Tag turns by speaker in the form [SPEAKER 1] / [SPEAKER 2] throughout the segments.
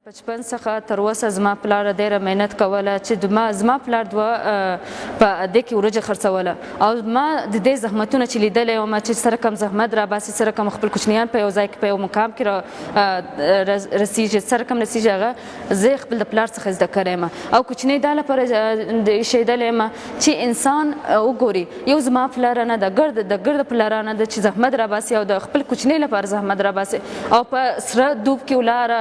[SPEAKER 1] بچپن څخه تر اوسه زما پلار ډېره محنت کوله چې زما پلار دوه په دې کې ورجه خرڅوله او ما د دې زحمتونه چې لیدلی وم چې سره کم زحمت راباسي سره کم خپل کوچنیان په یو ځای کې په یو مقام کې رسیږي سره کم رسیږي هغه زه خپل د پلار څخه زده کړی یم او کوچنی دا لپاره ایښودلی یم چې انسان وګوري یو زما پلارانه د ګرده پلارانه ده چې زحمت راباسي او د خپل کوچنی لپاره زحمت راباسي او په سره دوب کې ولاړه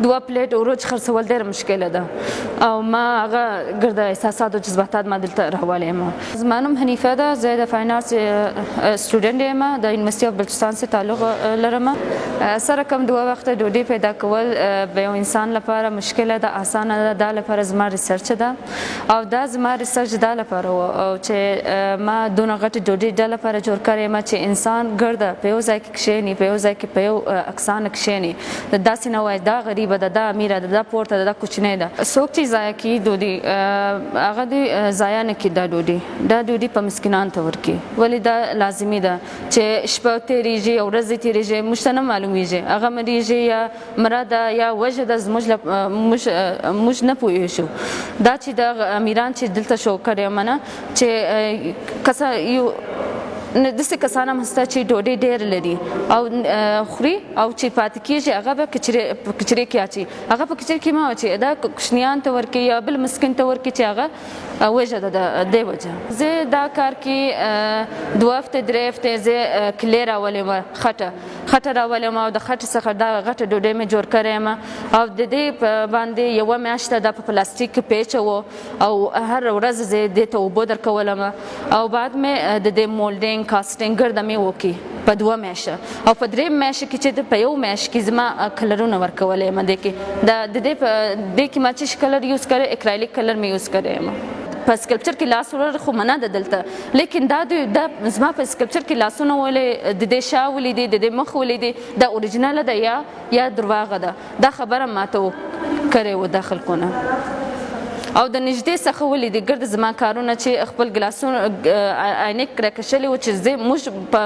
[SPEAKER 1] دوه پلیټ ورج خرڅول ډېره مشکله ده او ما هغه ګرده احساسات او جذباتات ما دلته راوړی یم. زما نوم حنیفه ده، زه د فاین آرټس سټوډنټ یم، د یونیورسټي اف بلوچستان سره تعلق لرم. سره کم دوه وخته ډوډۍ پیدا کول به یو انسان لپاره مشکله ده، اسانه ده. دا لپاره زما ریسرچ ده او دا زما ریسرچ دا لپاره و چې ما دونه غټې ډوډۍ دا لپاره جوړ کړې یم چې انسان ګرده په یو ځای کې کښېني، په یو ځای کې په یو اکسان کښېني، داسې نه وایي دا غریبه ده، دا امیره ده، دا پورته ده، دا کوچنی ده. څوک چې ضایع کوي ډوډۍ هغه دوی ضایع نه کړي دا ډوډۍ په مسکینانو ته ورکړي. ولې دا لازمي ده چې شپه تېرېږي او ورځې تېرېږي، موږ ته نه معلومیږي هغه مریږي یا مړه ده یا وژه ده، موږ نه پوهېږو. دا چې د امیران چې دلته شو کړی یم نه چې داسې کسان هم شته چې ډوډۍ ډېر لري او خوري او چې پاتې کېږي هغه به کچرې کې اچي، هغه په کچرې کې مه اچوي، دا کوچنیانو ته ورکړي یا بل مسکین ته ورکړي چې هغه وژه ده د دې وجه. زه دا کار کې 2 هفتې 3 هفتې زه کلې راولې وم، خټه راولې وم او د خټې څخه دا غټه ډوډۍ مې جوړ کړې یم او د دې باندې یوه میاشته دا په پلاستیک کې پیچوو او هر ورځ زه دې ته اوبه درکولم او بعد مې د دې مولډینګ کاسټینګ ګرده مې وکړي په 2 میاشته او په 3 میاشته کې چې په 1 میاشت کې زما کلرونه ورکولی یم. د دې کې ما چې کلر یوز کړی اکرایلیک کلر مې یوز کړی یم. په سکلپچر کې لاس وړل خو منع ده دلته، لیکن دا زما په سکلپچر کې لاسونه ولې د دې شا ولیدې، د دې مخ ولیدې، دا اوریجناله ده یا درواغه ده. دا خبره ماته کړې وه دا خلکونه او د نږدې څخه ولیدې ګرد زما کارونه چې خپل ګلاسونه عینک راکشلي وو چې موږ په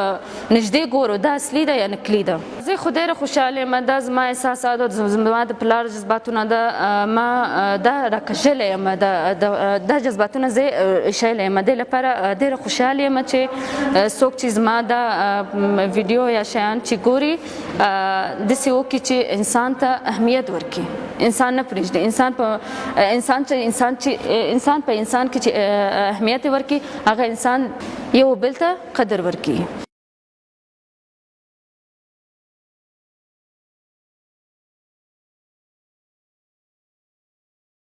[SPEAKER 1] نږدې ګورو دا اصلي ده یا نکلي ده. زه خو ډېره خوشحاله یم، دا زما احساسات او زما د پلار جذباتونه ده، ما دا راکشلی یم، دا جذباتونه زه ایښیلی یم. دې لپاره ډېره خوشحاله یم چې څوک چې زما دا ویډیو یا شیان چې ګوري داسې وکړي چې انسان ته اهمیت ورکړي، انسان نه پرېږدي، انسان په انسان کې چې اهمیت ورکړي هغه انسان یو بل ته قدر ورکړي.